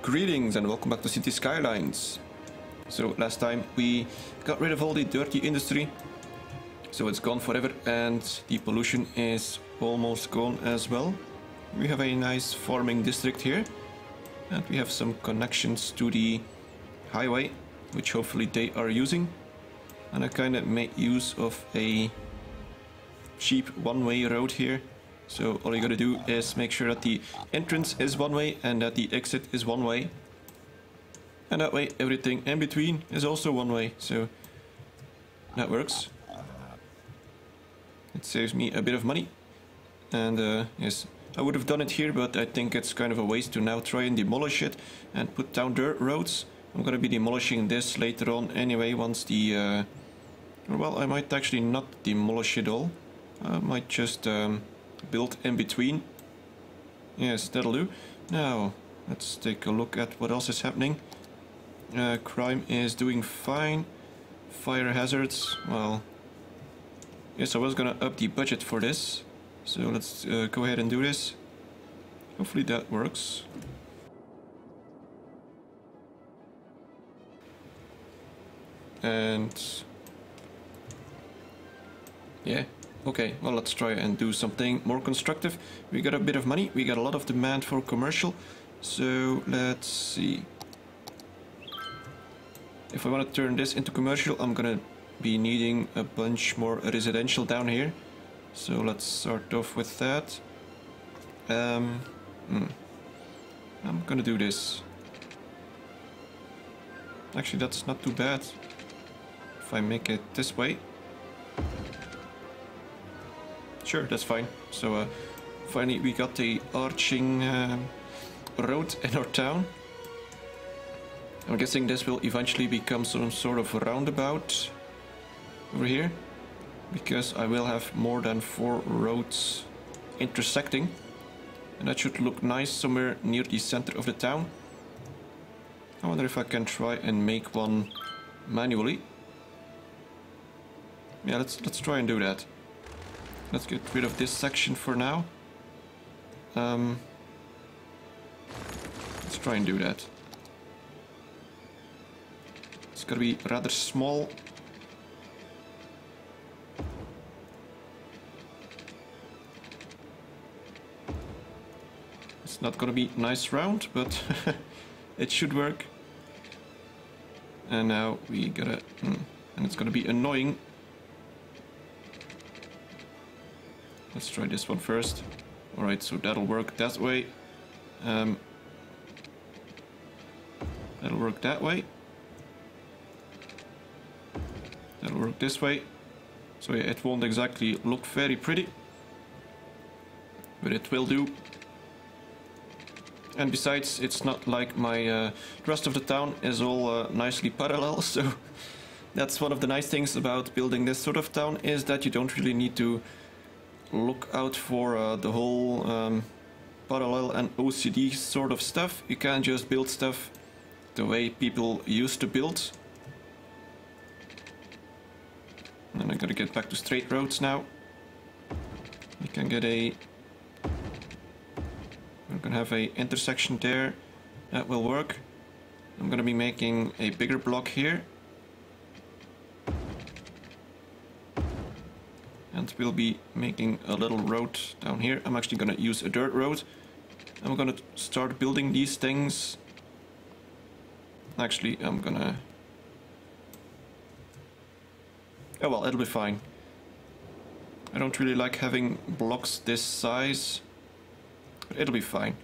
Greetings and welcome back to City Skylines. So last time we got rid of all the dirty industry, so it's gone forever, and the pollution is almost gone as well. We have a nice farming district here, and we have some connections to the highway, which hopefully they are using. And I kind of made use of a cheap one-way road here. So all you gotta do is make sure that the entrance is one way and that the exit is one way. And that way everything in between is also one way, so that works. It saves me a bit of money. And yes, I would have done it here, but I think it's kind of a waste to now try and demolish it and put down dirt roads. I'm gonna be demolishing this later on anyway, once the... well, I might actually not demolish it all. I might just... build in between. Yes, that'll do. Now, let's take a look at what else is happening. Crime is doing fine. Fire hazards, well... yes, I was gonna up the budget for this. So let's go ahead and do this. Hopefully that works. And... yeah. Okay, well, let's try and do something more constructive. We got a bit of money, we got a lot of demand for commercial, so let's see. If I want to turn this into commercial, I'm gonna be needing a bunch more residential down here. So let's start off with that. I'm gonna do this. Actually, that's not too bad. If I make it this way. Sure, that's fine. So finally we got the arching road in our town. I'm guessing this will eventually become some sort of roundabout over here, because I will have more than 4 roads intersecting, and that should look nice somewhere near the center of the town. I wonder if I can try and make one manually. Yeah, let's try and do that. Let's get rid of this section for now. Let's try and do that. It's gonna be rather small. It's not gonna be nice round, but it should work. And now we gotta... and it's gonna be annoying. Let's try this one first. Alright, so that'll work that way. That'll work that way. That'll work this way. So yeah, it won't exactly look very pretty, but it will do. And besides, it's not like my the rest of the town is all nicely parallel, so that's one of the nice things about building this sort of town, is that you don't really need to look out for the whole parallel and OCD sort of stuff. You can just build stuff the way people used to build. And I gotta get back to straight roads now. We can get a... we're gonna have a intersection there. That will work. I'm gonna be making a bigger block here. And we'll be making a little road down here. I'm actually gonna use a dirt road. I'm gonna start building these things. Actually, I'm gonna... oh well, it'll be fine. I don't really like having blocks this size, but it'll be fine.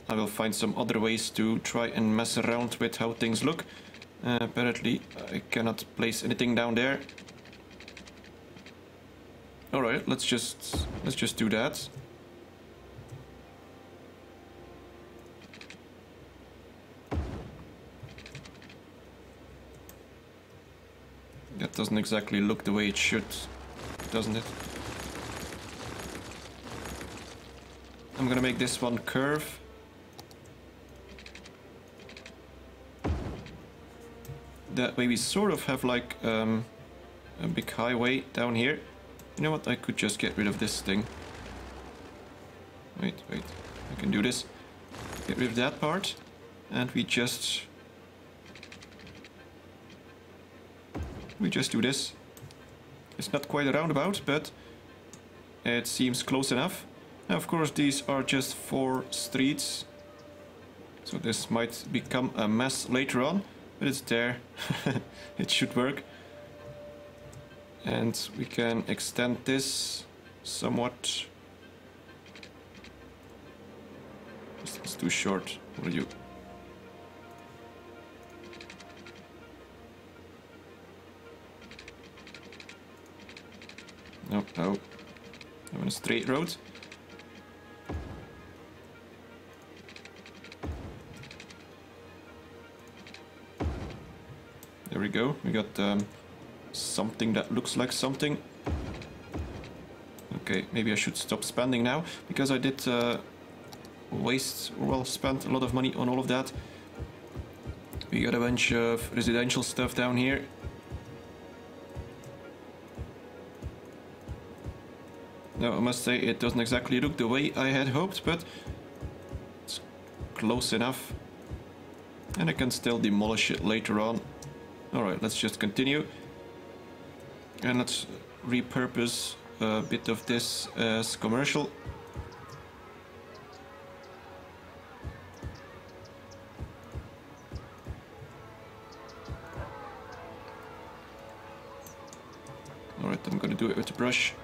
I will find some other ways to try and mess around with how things look. Apparently, I cannot place anything down there. Alright, let's just do that. That doesn't exactly look the way it should, doesn't it? I'm gonna make this one curve. That way we sort of have like a big highway down here. You know what, I could just get rid of this thing. Wait, I can do this. Get rid of that part. And we just do this. It's not quite a roundabout, but it seems close enough. Now, of course, these are just 4 streets. So this might become a mess later on, but it's there. It should work. And we can extend this somewhat. It's too short. What are you? No, no. I'm on a straight road. There we go. We got something that looks like something. Okay, maybe I should stop spending now, because I did spent a lot of money on all of that. We got a bunch of residential stuff down here. Now, I must say, it doesn't exactly look the way I had hoped, but it's close enough. And I can still demolish it later on. Alright, let's just continue. And let's repurpose a bit of this as commercial. Alright, I'm gonna do it with the brush.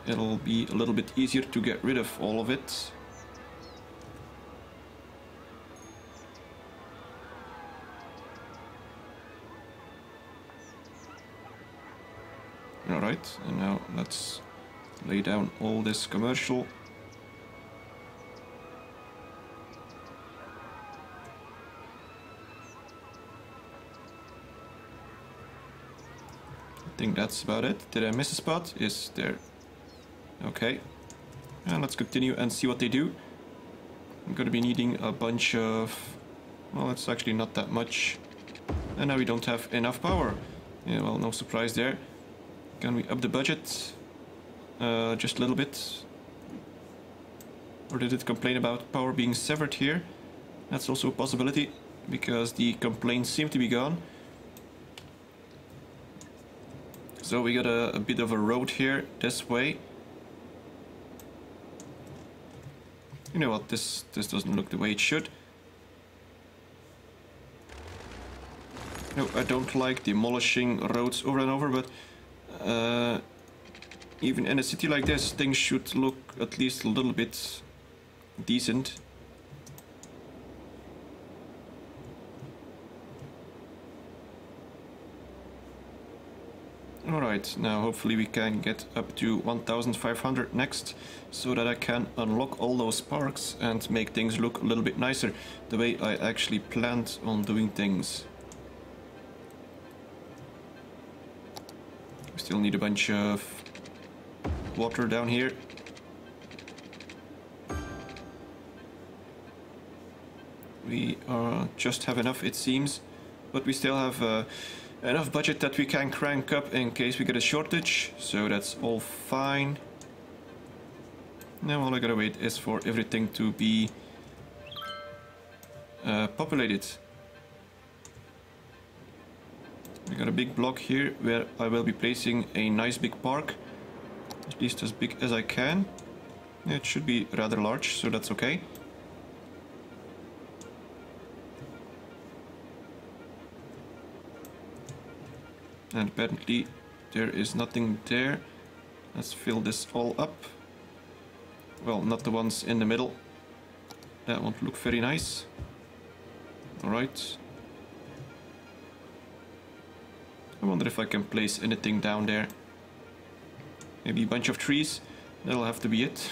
It'll be a little bit easier to get rid of all of it. Alright, and now let's lay down all this commercial. I think that's about it. Did I miss a spot? Yes, there. Okay. And let's continue and see what they do. I'm gonna be needing a bunch of... Well, it's actually not that much. And now we don't have enough power. Yeah, well, no surprise there. Can we up the budget? Just a little bit. Or did it complain about power being severed here? That's also a possibility, because the complaints seem to be gone. So we got a bit of a road here, this way. You know what, this doesn't look the way it should. No, I don't like demolishing roads over and over, but even in a city like this, things should look at least a little bit decent. Alright, now hopefully we can get up to 1500 next, so that I can unlock all those parks and make things look a little bit nicer, the way I actually planned on doing things. We still need a bunch of water down here. We just have enough, it seems, but we still have enough budget that we can crank up in case we get a shortage, so that's all fine. Now all I gotta wait is for everything to be populated. We got a big block here where I will be placing a nice big park, at least as big as I can. It should be rather large, so that's okay. And apparently there is nothing there. Let's fill this all up. Well, not the ones in the middle. That won't look very nice. Alright. I wonder if I can place anything down there. Maybe a bunch of trees. That'll have to be it.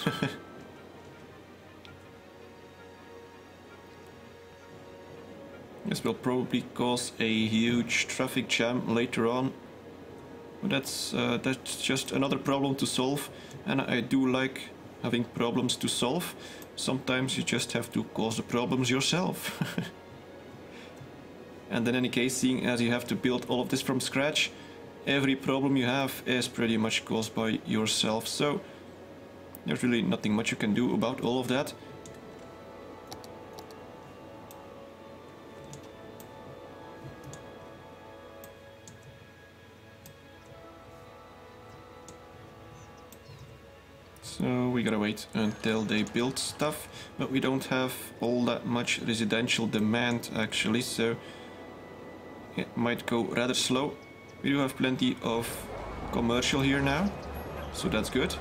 This will probably cause a huge traffic jam later on. But that's just another problem to solve. And I do like having problems to solve. Sometimes you just have to cause the problems yourself. And in any case, seeing as you have to build all of this from scratch, every problem you have is pretty much caused by yourself. So there's really nothing much you can do about all of that. So we gotta wait until they build stuff, but we don't have all that much residential demand actually, so it might go rather slow. We do have plenty of commercial here now, so that's good.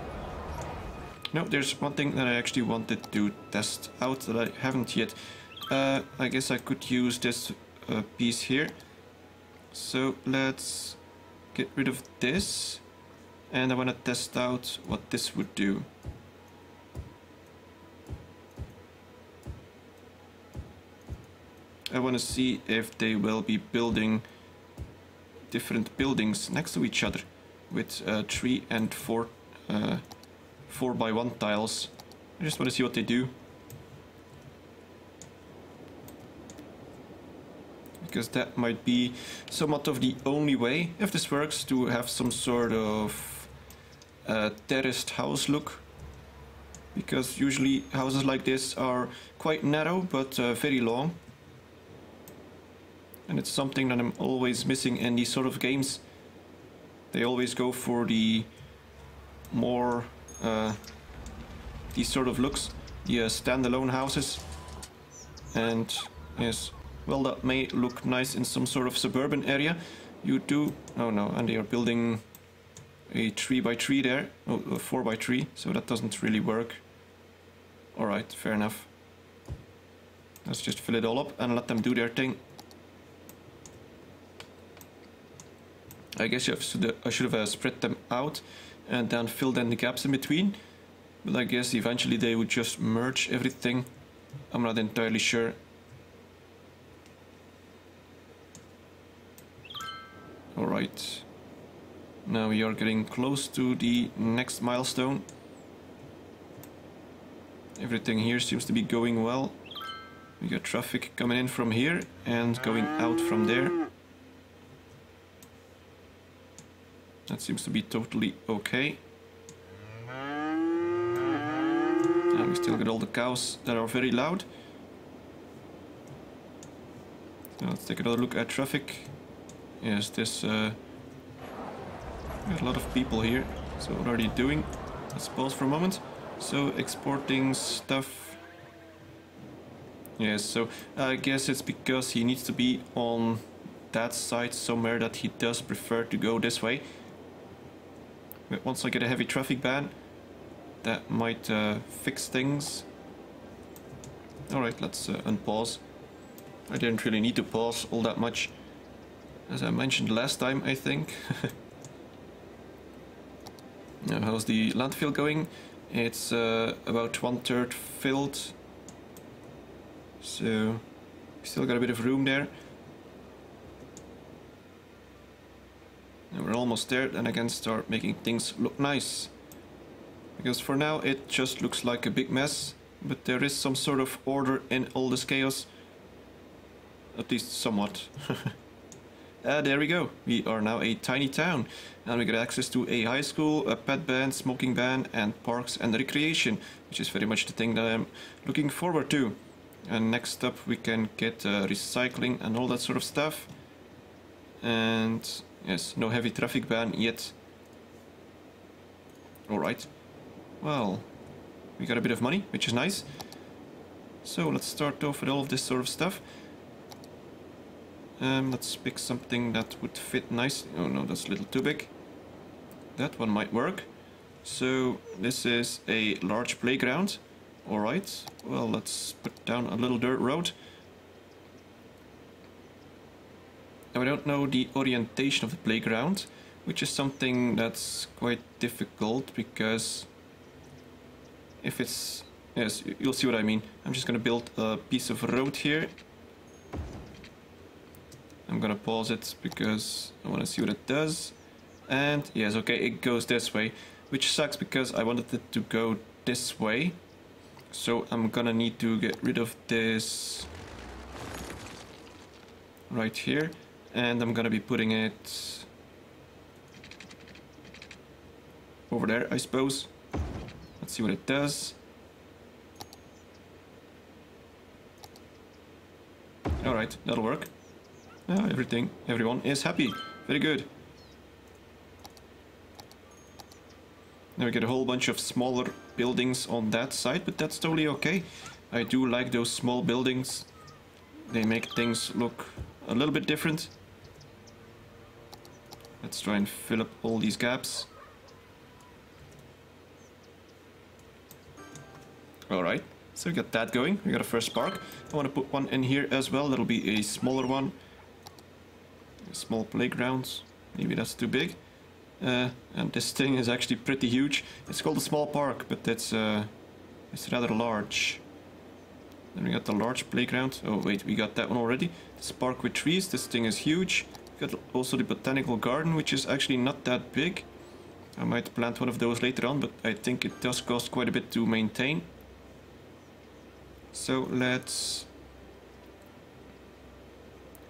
No, there's one thing that I actually wanted to test out that I haven't yet. I guess I could use this piece here. So let's get rid of this. And I want to test out what this would do. I want to see if they will be building different buildings next to each other with 3 and 4 4x1 tiles. I just want to see what they do. Because that might be somewhat of the only way, if this works, to have some sort of terraced house look. Because usually houses like this are quite narrow but very long. And it's something that I'm always missing in these sort of games. They always go for the more these sort of looks, the standalone houses. And yes, well, that may look nice in some sort of suburban area. You do, oh no, and they are building a 3x3 there, oh, a 4x3, so that doesn't really work. Alright, fair enough. Let's just fill it all up and let them do their thing. I guess I should have spread them out and then filled in the gaps in between. But I guess eventually they would just merge everything. I'm not entirely sure. Alright. Now we are getting close to the next milestone. Everything here seems to be going well. We got traffic coming in from here and going out from there. That seems to be totally okay. And we still got all the cows that are very loud. So let's take another look at traffic. Yes, this we got a lot of people here. So what are they doing? Let's pause for a moment. So exporting stuff. Yes, so I guess it's because he needs to be on that side somewhere that he does prefer to go this way. But once I get a heavy traffic ban, that might fix things. Alright, let's unpause. I didn't really need to pause all that much, as I mentioned last time, I think. Now, how's the landfill going? It's about 1/3 filled. So, we still got a bit of room there. And we're almost there, then I can start making things look nice. Because for now it just looks like a big mess, but there is some sort of order in all this chaos. At least somewhat. There we go. We are now a tiny town. And we get access to a high school, a pet ban, smoking ban, and parks and recreation, which is very much the thing that I'm looking forward to. And next up we can get recycling and all that sort of stuff. And yes, no heavy traffic ban yet. Alright. Well, we got a bit of money, which is nice. So let's start off with all of this sort of stuff. Let's pick something that would fit nice. Oh no, that's a little too big. That one might work. So this is a large playground. Alright, well, let's put down a little dirt road. Now I don't know the orientation of the playground, which is something that's quite difficult because if it's, yes, you'll see what I mean. I'm just gonna build a piece of road here. I'm gonna pause it because I want to see what it does. And yes, okay, it goes this way, which sucks because I wanted it to go this way. So I'm gonna need to get rid of this right here, and I'm gonna be putting it over there, I suppose. Let's see what it does. Alright, that'll work. Everyone is happy. Very good. Now we get a whole bunch of smaller buildings on that side, but that's totally okay. I do like those small buildings. They make things look a little bit different. Let's try and fill up all these gaps. Alright, so we got that going. We got a first park. I want to put one in here as well. That'll be a smaller one. A small playground. Maybe that's too big. And this thing is actually pretty huge. It's called a small park, but it's rather large. Then we got the large playground. Oh wait, we got that one already. This park with trees. This thing is huge. We got also the botanical garden, which is actually not that big. I might plant one of those later on, but I think it does cost quite a bit to maintain. So let's...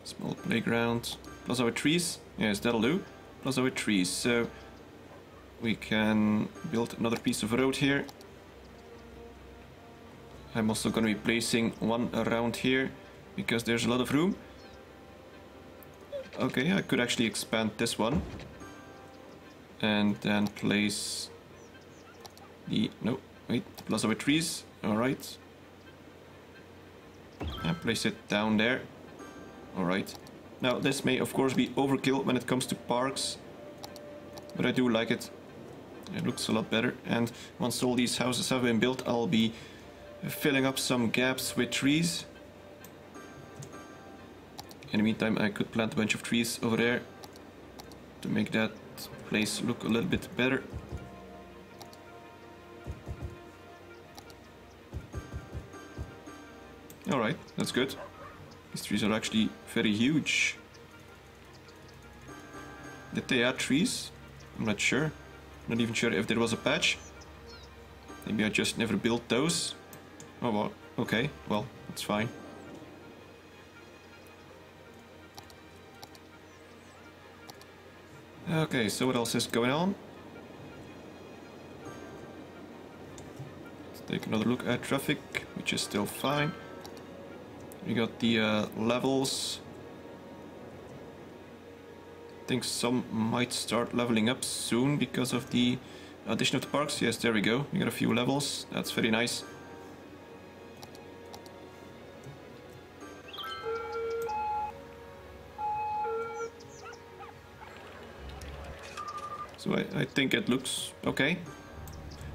Small playground. Plus our trees. Yes, that'll do. Plus our trees. So we can build another piece of road here. I'm also going to be placing one around here because there's a lot of room. Okay, I could actually expand this one. And then place the... No, wait, plus our trees. Alright. And place it down there. Alright. Now, this may of course be overkill when it comes to parks. But I do like it. It looks a lot better. And once all these houses have been built, I'll be filling up some gaps with trees. In the meantime, I could plant a bunch of trees over there to make that place look a little bit better. Alright, that's good. These trees are actually very huge. Did they add trees? I'm not sure. Not even sure if there was a patch. Maybe I just never built those. Oh well, okay, well, that's fine. Okay, so what else is going on? Let's take another look at traffic, which is still fine. We got the levels. I think some might start leveling up soon because of the addition of the parks. Yes, there we go. We got a few levels. That's very nice. So I think it looks okay.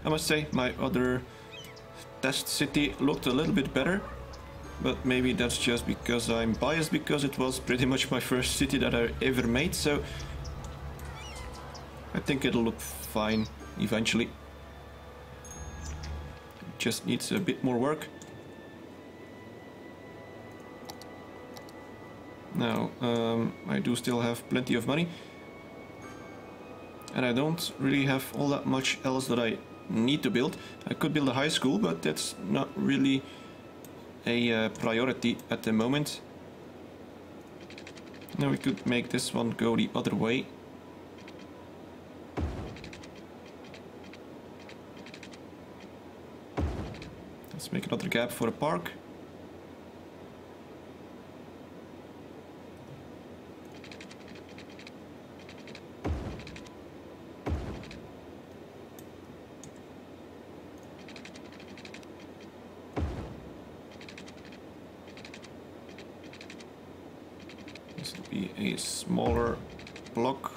I must say my other test city looked a little bit better. But maybe that's just because I'm biased, because it was pretty much my first city that I ever made, so I think it'll look fine eventually. It just needs a bit more work. Now, I do still have plenty of money. And I don't really have all that much else that I need to build. I could build a high school, but that's not really a priority at the moment. Now we could make this one go the other way. Let's make another gap for a park. This will be a smaller block.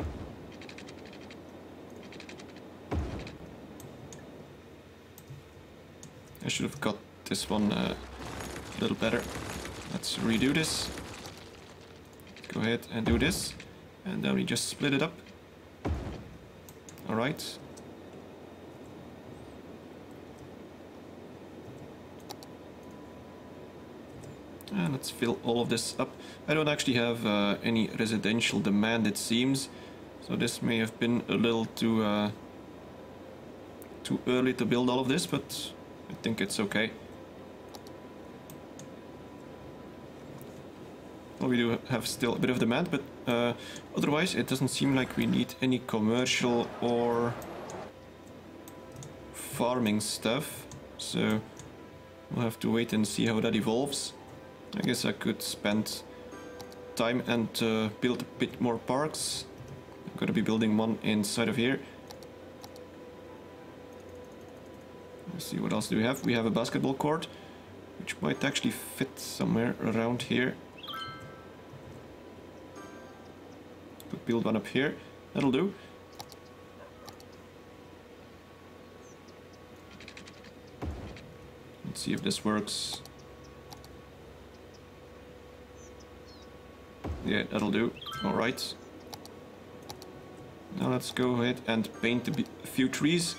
I should have got this one a little better. Let's redo this. Go ahead and do this. And then we just split it up. Alright. And let's fill all of this up. I don't actually have any residential demand, it seems. So this may have been a little too early to build all of this, but I think it's okay. Well, we do have still a bit of demand, but otherwise it doesn't seem like we need any commercial or farming stuff. So we'll have to wait and see how that evolves. I guess I could spend time and build a bit more parks. I'm gonna be building one inside of here. Let's see, what else do we have? We have a basketball court, which might actually fit somewhere around here. Could build one up here. That'll do. Let's see if this works. Yeah, that'll do. Alright. Now let's go ahead and paint a few trees.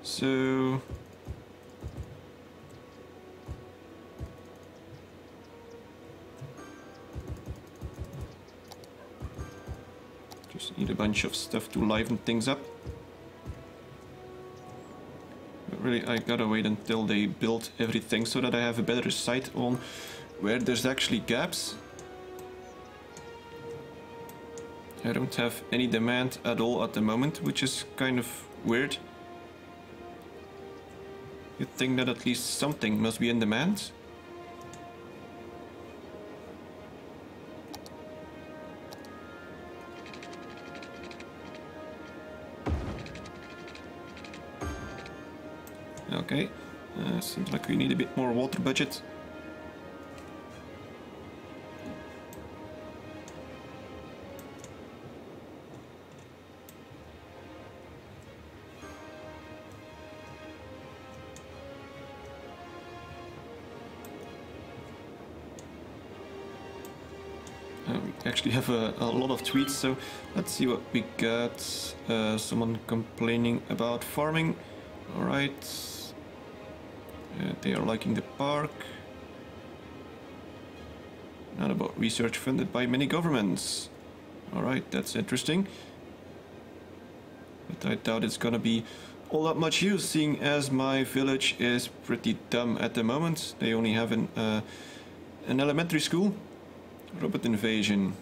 So... just need a bunch of stuff to liven things up. But really, I gotta wait until they build everything so that I have a better sight on where there's actually gaps. I don't have any demand at all at the moment, which is kind of weird. You'd think that at least something must be in demand. Okay, seems like we need a bit more water budget. We actually have a lot of tweets, so let's see what we got. Someone complaining about farming. Alright. They are liking the park. Not about research funded by many governments. Alright, that's interesting. But I doubt it's gonna be all that much use, seeing as my village is pretty dumb at the moment. They only have an elementary school. Robot invasion.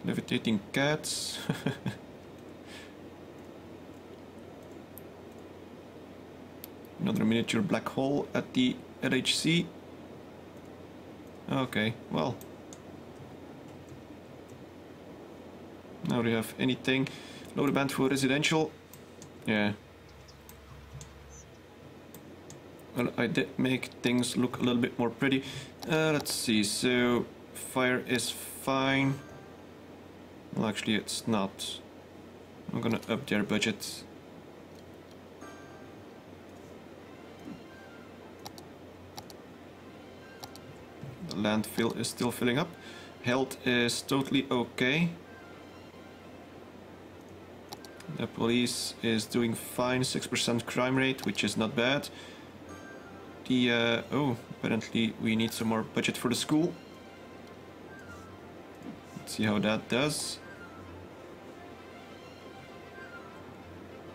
Levitating cats. Another miniature black hole at the LHC. Okay, well. Now do you have anything? Load band for residential. Yeah. Well, I did make things look a little bit more pretty. Let's see, so fire is fine. Well, actually it's not. I'm gonna up their budget. The landfill is still filling up. Health is totally okay. The police is doing fine, 6% crime rate, which is not bad. Oh, apparently we need some more budget for the school. Let's see how that does.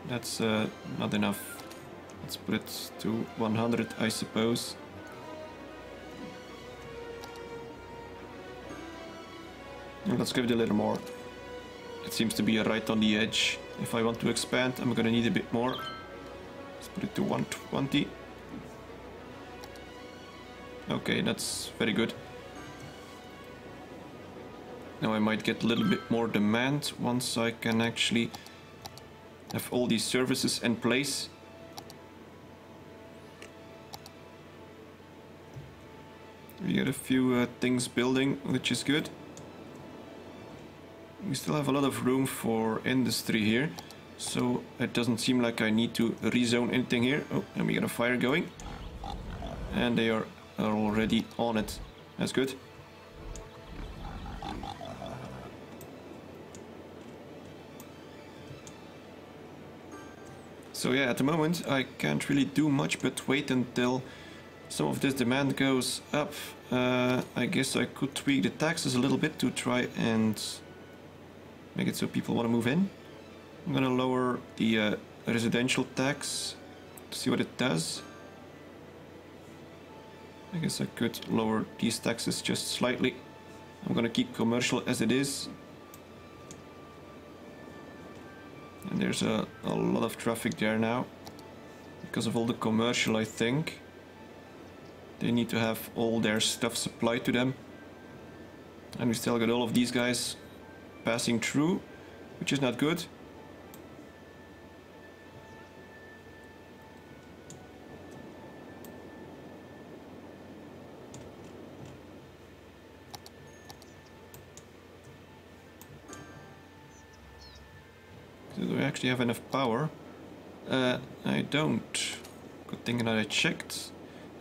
That's not enough. Let's put it to 100, I suppose. And let's give it a little more. It seems to be right on the edge. If I want to expand, I'm gonna need a bit more. Let's put it to 120. Okay, that's very good. Now I might get a little bit more demand once I can actually have all these services in place. We got a few things building, which is good. We still have a lot of room for industry here, so it doesn't seem like I need to rezone anything here. Oh, and we got a fire going. And they are already on it. That's good. So yeah, at the moment I can't really do much but wait until some of this demand goes up. I guess I could tweak the taxes a little bit to try and make it so people want to move in. I'm gonna lower the residential tax to see what it does. I guess I could lower these taxes just slightly. I'm gonna keep commercial as it is. And there's a lot of traffic there now. Because of all the commercial, I think. They need to have all their stuff supplied to them. And we still got all of these guys passing through, which is not good. Do I actually have enough power? I don't. Good thing that I checked.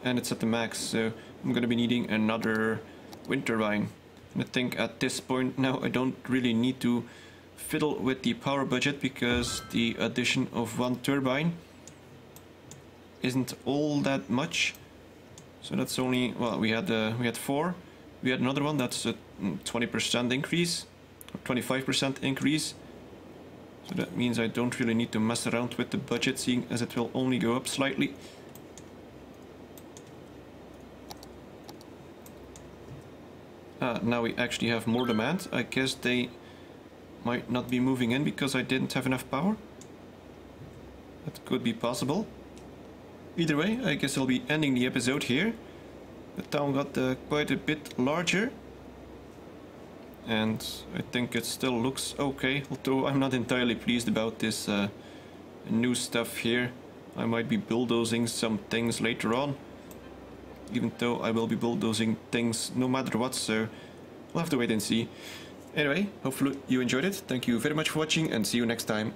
And it's at the max, so I'm gonna be needing another wind turbine. And I think at this point now I don't really need to fiddle with the power budget because the addition of one turbine isn't all that much. So that's only, well, we had 4. We had another one that's a 20% increase, or 25% increase. So that means I don't really need to mess around with the budget, seeing as it will only go up slightly. Now we actually have more demand. I guess they might not be moving in because I didn't have enough power. That could be possible. Either way, I guess I'll be ending the episode here. The town got quite a bit larger. And I think it still looks okay, although I'm not entirely pleased about this new stuff here. I might be bulldozing some things later on, even though I will be bulldozing things no matter what, so we'll have to wait and see. Anyway, hopefully you enjoyed it. Thank you very much for watching and see you next time.